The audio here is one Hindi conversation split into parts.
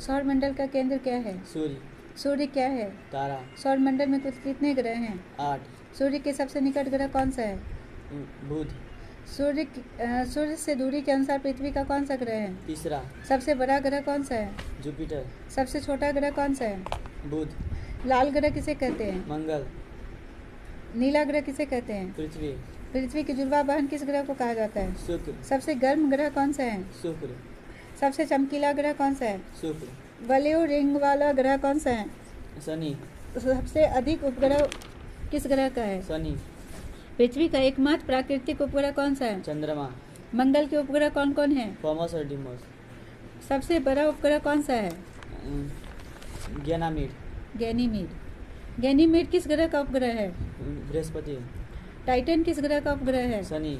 सौरमंडल का केंद्र क्या है? सूर्य। सूर्य क्या है? तारा। सौरमंडल में कुल कितने ग्रह हैं? 8। सूर्य के सबसे निकट ग्रह कौन सा है? बुध। सूर्य से दूरी के अनुसार पृथ्वी का कौन सा ग्रह है? तीसरा। सबसे बड़ा ग्रह कौन सा है? जुपिटर। सबसे छोटा ग्रह कौन सा है? बुध। लाल ग्रह किसे कहते हैं? मंगल। नीला ग्रह किसे कहते हैं? पृथ्वी। पृथ्वी की जुड़वा बहन किस ग्रह को कहा जाता है? शुक्र। सबसे गर्म ग्रह कौन सा है? शुक्र। सबसे चमकीला ग्रह कौन सा है? शुक्र। ब्लू रिंग वाला ग्रह कौन सा है? शनि। सबसे अधिक उपग्रह किस ग्रह का है? शनि। पृथ्वी का एकमात्र प्राकृतिक उपग्रह कौन सा है? चंद्रमा। मंगल के उपग्रह कौन कौन है? फोमस और डिमोस। सबसे बड़ा उपग्रह कौन सा है? गैनामीड। गैनीमीड किस ग्रह का उपग्रह है? बृहस्पति। टाइटन किस ग्रह का उपग्रह है? शनि।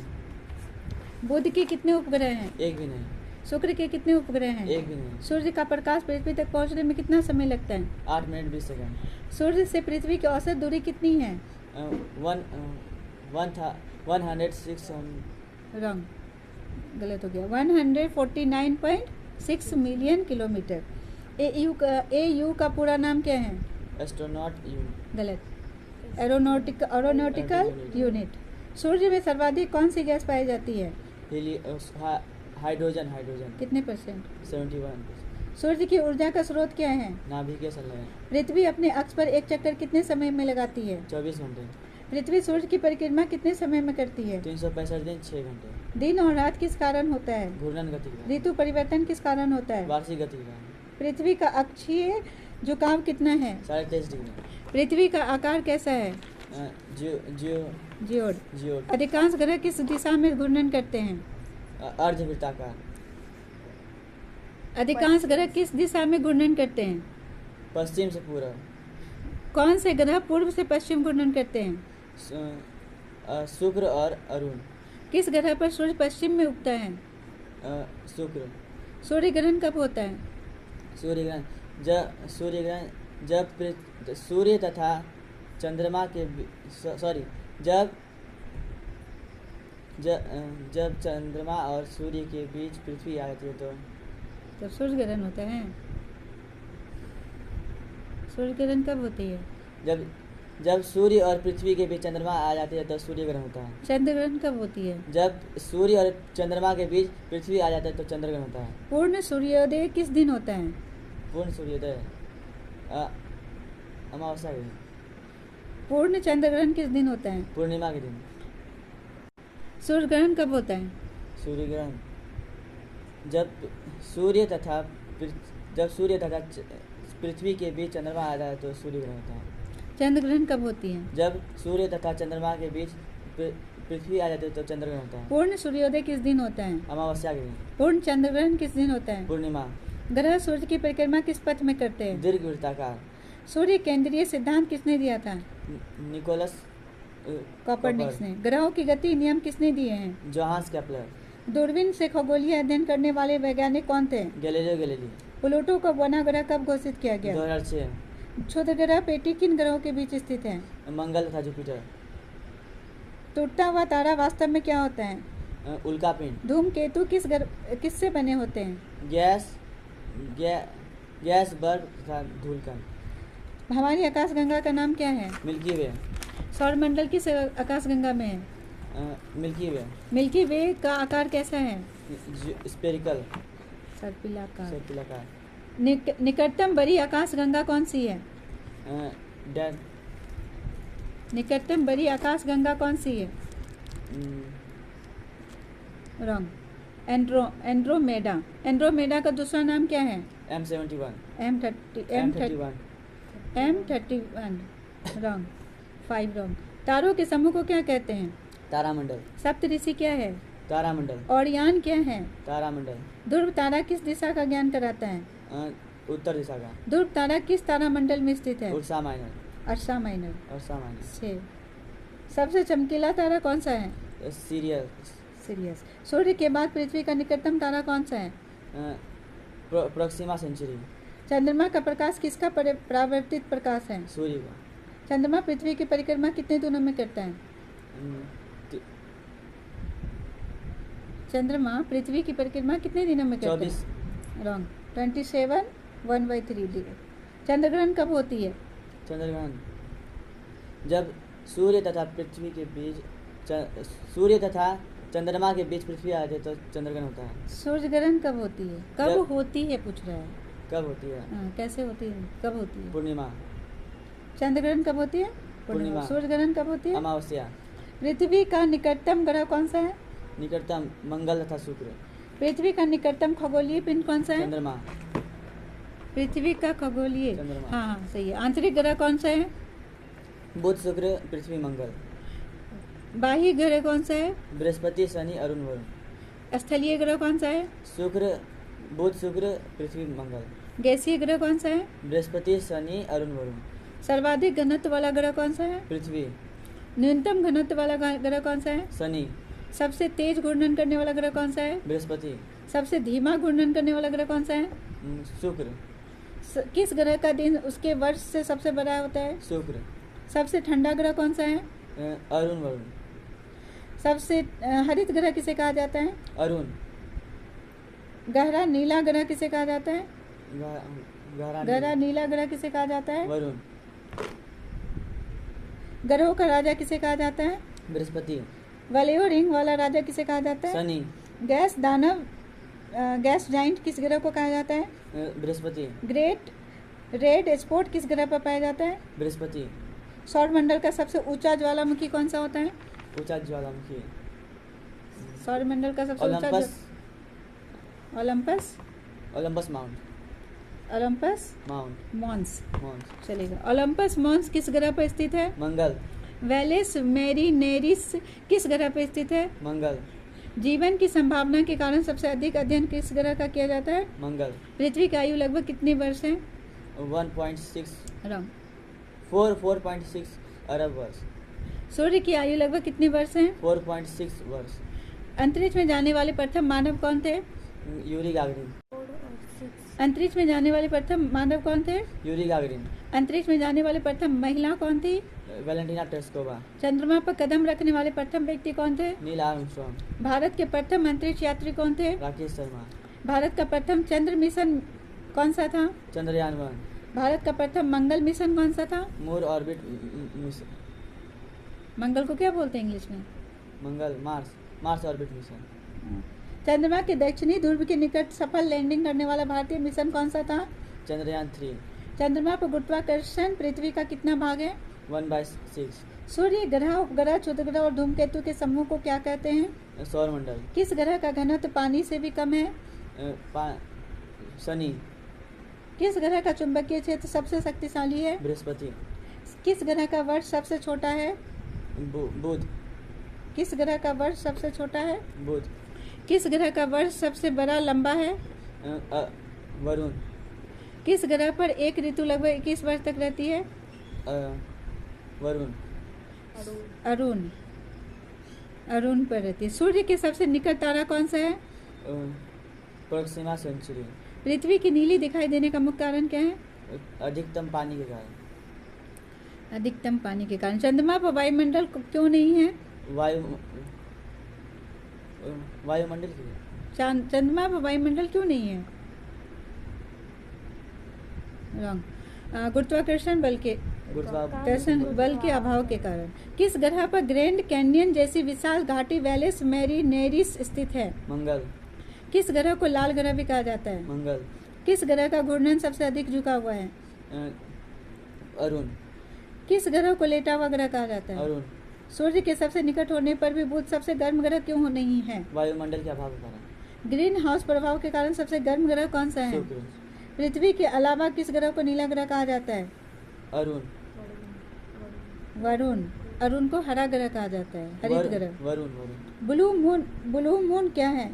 बुध के कितने उपग्रह हैं? एक भी नहीं। शुक्र के कितने उपग्रह हैं? एक भी नहीं। सूर्य का प्रकाश पृथ्वी तक पहुंचने में कितना समय लगता है? 8 मिनट 20 सेकंड। सूर्य से पृथ्वी की औसत दूरी कितनी है? 106 रॉन्ग, गलत हो गया। 149.6 मिलियन किलोमीटर। एयू का पूरा नाम क्या है? Astronaut unit. गलत। Aeronautical unit. सूर्य में सर्वाधिक कौन सी गैस पाई जाती है? हाइड्रोजन। कितने परसेंट? 71%। सूर्य की ऊर्जा का स्रोत क्या है? नाभिकीय संलयन। पृथ्वी अपने अक्ष पर एक चक्कर कितने समय में लगाती है? 24 घंटे। पृथ्वी सूर्य की परिक्रमा कितने समय में करती है? 365 दिन 6 घंटे। दिन और रात किस कारण होता है? घूर्णन गतिग्रहण। ऋतु परिवर्तन किस कारण होता है? वार्षिक गतिग्रहण। पृथ्वी का अक्षीय झुकाव कितना है? 23.5 डिग्री। पृथ्वी का आकार कैसा है? जियोड। अधिकांश ग्रह किस दिशा में घूर्णन करते हैं? अर्धवृत्ताकार। अधिकांश ग्रह किस दिशा में घूर्णन करते हैं? पश्चिम से पूर्व। कौन से ग्रह पूर्व से पश्चिम घूर्णन करते हैं? शुक्र और अरुण। किस ग्रह पर सूर्य पश्चिम में उगता है? शुक्र। सूर्य ग्रहण कब होता है? सूर्य ग्रहण जब सूर्य तथा चंद्रमा के जब चंद्रमा और सूर्य के बीच पृथ्वी आ जाती है तो तब सूर्य ग्रहण होता है। सूर्य ग्रहण कब होती है? जब सूर्य और पृथ्वी के बीच चंद्रमा आ जाती है तो सूर्य ग्रहण होता है। चंद्र ग्रहण कब होती है? जब सूर्य और चंद्रमा के बीच पृथ्वी आ जाता है तो चंद्र ग्रहण होता है। पूर्ण सूर्योदय किस दिन होता है? पूर्ण सूर्योदय अमावस्या के दिन। पूर्ण चंद्र ग्रहण किस दिन होता है? पूर्णिमा के दिन। सूर्य ग्रहण कब होता है? सूर्य ग्रहण जब सूर्य तथा पृथ्वी के बीच चंद्रमा आ जाता है तो सूर्य ग्रहण होता है। चंद्र ग्रहण कब होती है? जब सूर्य तथा चंद्रमा के बीच पृथ्वी आ जाती है तो चंद्र ग्रहण होता है। पूर्ण सूर्योदय किस दिन होता है? अमावस्या के दिन। पूर्ण चंद्र ग्रहण किस दिन होता है? पूर्णिमा। ग्रह सूर्य की परिक्रमा किस पथ में करते हैं? दीर्घवृत्ताकार। सूर्य केंद्रीय सिद्धांत किसने दिया था? निकोलस कोपरनिकस ने। ग्रहों की गति नियम किसने दिए हैं? Johannes Kepler. दूरबीन से खगोलीय अध्ययन करने वाले वैज्ञानिक कौन थे? Galileo Galilei. प्लूटो को बना ग्रह कब घोषित किया गया? 2006। क्षुद्र ग्रह पेटी किन ग्रहों के बीच स्थित है? मंगल तथा जुपिटर। टूटता हुआ तारा वास्तव में क्या होता है? उल्कापिंड। धूमकेतु किससे बने होते हैं? गैस बर्फ तथा धूलकण। हमारी आकाशगंगा का नाम क्या है? मिल्की वे। सौरमंडल किस आकाशगंगा में है? मिल्की वे। मिल्की वे का आकार कैसा है? स्फेरिकल। सर्पिलाकार। निकटतम बड़ी आकाशगंगा कौन सी है? निकटतम बड़ी आकाशगंगा कौन सी है? रॉन्ग। एंड्रोमेडा का दूसरा नाम क्या है? M71। M31 wrong. 5 रॉन्ग। तारों के समूह को क्या कहते हैं? तारामंडल। सप्तऋषि क्या है? तारामंडल। ओरियन क्या है? तारामंडल। ध्रुव तारा किस दिशा का ज्ञान कराता है? उत्तर दिशा का। ध्रुव तारा किस तारामंडल में स्थित है? Ursa minor. 6। सबसे चमकीला तारा कौन सा है? सीरियस। सूर्य के बाद पृथ्वी का निकटतम तारा कौन सा है? Proxima Centauri. चंद्रमा का प्रकाश किसका परावर्तित प्रकाश है? सूर्य का। चंद्रमा पृथ्वी की परिक्रमा कितने दिनों में करता है? चंद्रमा पृथ्वी की परिक्रमा कितने दिनों में करता है? 24। रॉन्ग। 27 1/3 चंद्रग्रहण कब होती है? चंद्रग्रहण जब सूर्य तथा पृथ्वी के बीच सूर्य तथा चंद्रमा के बीच पृथ्वी आ जाए तो चंद्रग्रहण होता है। सूर्य ग्रहण कब होती है? कब होती है पूछ रहा है। कब होती है? कैसे होती है? कब होती है? पूर्णिमा। चंद्रग्रहण कब होती है? पूर्णिमा। सूर्य ग्रहण कब होती है? अमावस्या। पृथ्वी का निकटतम ग्रह कौन सा है? निकटतम मंगल तथा शुक्र। पृथ्वी का निकटतम खगोलीय पिंड कौन सा है? चंद्रमा। पृथ्वी का खगोलीय, चंद्रमा। हाँ सही है। आंतरिक ग्रह कौन सा है? बुध शुक्र पृथ्वी मंगल। बाह्य ग्रह कौन सा है? बृहस्पति शनि अरुण वरुण। स्थलीय ग्रह कौन सा है? शुक्र बुध शुक्र पृथ्वी मंगल। गैसीय ग्रह कौन सा है? बृहस्पति शनि अरुण वरुण। सर्वाधिक घनत्व वाला ग्रह कौन सा है? पृथ्वी। न्यूनतम घनत्व वाला ग्रह कौन सा है? शनि। सबसे तेज घूर्णन करने वाला ग्रह कौन सा है? बृहस्पति। सबसे धीमा घूर्णन करने वाला ग्रह कौन सा है? शुक्र। किस ग्रह का दिन उसके वर्ष से सबसे बड़ा होता है? शुक्र। सबसे ठंडा ग्रह कौन सा है? अरुण वरुण। सबसे हरित ग्रह किसे कहा जाता है? अरुण। गहरा नीला ग्रह किसे कहा जाता है? गहरा नीला ग्रह किसे कहा जाता है? वरुण। ग्रहों का राजा किसे कहा जाता है? बृहस्पति। वलयो रिंग वाला राजा किसे कहा जाता है? शनि। गैस दानव गैस जाइंट किस ग्रह को कहा जाता है? बृहस्पति। ग्रेट रेड स्पॉट किस ग्रह पर पाया जाता है? बृहस्पति। सौर मंडल का सबसे ऊंचा ज्वालामुखी कौन सा होता है? ऊंचा ज्वालामुखी सौर मंडल का सबसे ऊंचा Olympus. Olympus mount. Olympus mount. Mons mount चलेगा। ओलंपस मॉन्स किस ग्रह पर स्थित है? मंगल। वेलिस मेरिनेरिस किस ग्रह पर स्थित है? मंगल। जीवन की संभावना के कारण सबसे अधिक अध्ययन किस ग्रह का किया जाता है? मंगल। पृथ्वी की आयु लगभग कितने वर्ष है? 1.6 रॉन्ग। 4.6 अरब वर्ष। सूर्य की आयु लगभग कितने वर्ष है? 4.6 वर्ष। अंतरिक्ष में जाने वाले प्रथम मानव कौन थे? Yuri Gagarin. अंतरिक्ष में जाने वाले प्रथम मानव कौन थे? Yuri Gagarin. अंतरिक्ष में जाने वाले प्रथम महिला कौन थी? Valentina Tereshkova. चंद्रमा पर कदम रखने वाले प्रथम व्यक्ति कौन थे? Neil Armstrong. भारत के प्रथम अंतरिक्ष यात्री कौन थे? राकेश शर्मा। भारत का प्रथम चंद्र मिशन कौन सा था? चंद्रयान 1। भारत का प्रथम मंगल मिशन कौन सा था? मूर ऑर्बिट मिशन। मंगल को क्या बोलते हैं इंग्लिश में? मंगल मार्स ऑर्बिट मिशन। चंद्रमा के दक्षिणी ध्रुव के निकट सफल लैंडिंग करने वाला भारतीय मिशन कौन सा था? चंद्रयान 3। चंद्रमा पर गुरुत्वाकर्षण पृथ्वी का कितना भाग है? 1/6। सूर्य ग्रह उपग्रह क्षुद्र ग्रह और धूमकेतु के समूह को क्या कहते हैं? सौर मंडल। किस ग्रह का घनत्व पानी से भी कम है? शनि। किस ग्रह का चुंबकीय क्षेत्र सबसे शक्तिशाली है? बृहस्पति। किस ग्रह का वर्ष सबसे छोटा है? बुध। किस ग्रह का वर्ष सबसे छोटा है? बुध। किस ग्रह का वर्ष सबसे बड़ा लंबा है? वरुण। किस ग्रह पर एक ऋतु लगभग 21 वर्ष तक रहती है? वरुण। अरुण पर रहती है। सूर्य के सबसे निकट तारा कौन सा है? Proxima Centauri. पृथ्वी की नीली दिखाई देने का मुख्य कारण क्या है? अधिकतम पानी के कारण। अधिकतम पानी के कारण। चंद्रमा पर वायुमंडल क्यों नहीं है? वायुमंडल क्यों? चंद्रमा पर वायुमंडल क्यों नहीं है? रॉन्ग। गुरुत्वाकर्षण बल के अभाव के कारण। किस ग्रह पर ग्रैंड कैन्यन जैसी विशाल घाटी वेलिस मेरिनेरिस स्थित है? मंगल। किस ग्रह को लाल ग्रह भी कहा जाता है? मंगल। किस ग्रह का घूर्णन सबसे अधिक झुका हुआ है? अरुण। किस ग्रह को लेटा हुआ ग्रह कहा जाता है? अरुण। सूर्य के सबसे निकट होने पर भी बुध सबसे गर्म ग्रह क्यों नहीं है? वायुमंडल के अभाव के कारण। ग्रीन हाउस प्रभाव के कारण सबसे गर्म ग्रह कौन सा है? शुक्र। पृथ्वी के अलावा किस ग्रह को नीला ग्रह कहा जाता है? अरुण। अरुण को हरा ग्रह कहा जाता है, हरित ग्रह। वरुण। ब्लू मून क्या है?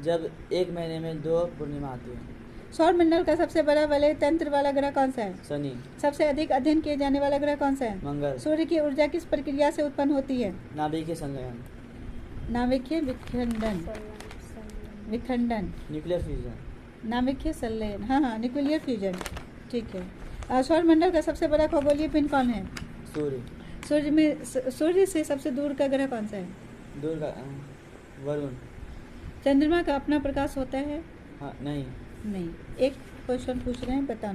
जब एक महीने में 2 पूर्णिमा आती है। सौर मंडल का सबसे बड़ा वलय तंत्र वाला ग्रह कौन सा है? शनि। सबसे अधिक अध्ययन किए जाने वाला ग्रह कौन सा है? मंगल। सूर्य की ऊर्जा किस प्रक्रिया से उत्पन्न होती है? नाभिकीय संलयन। नाभिकीय विखंडन। Nuclear fusion. नाभिकीय संलयन, हाँ न्यूक्लियर फ्यूजन, ठीक है। सौर मंडल का सबसे बड़ा खगोलीय पिंड कौन है? सूर्य। सूर्य से सबसे दूर का ग्रह कौन सा है? दूर का वरुण। चंद्रमा का अपना प्रकाश होता है? हाँ, नहीं। एक क्वेश्चन पूछ रहे हैं, बताना।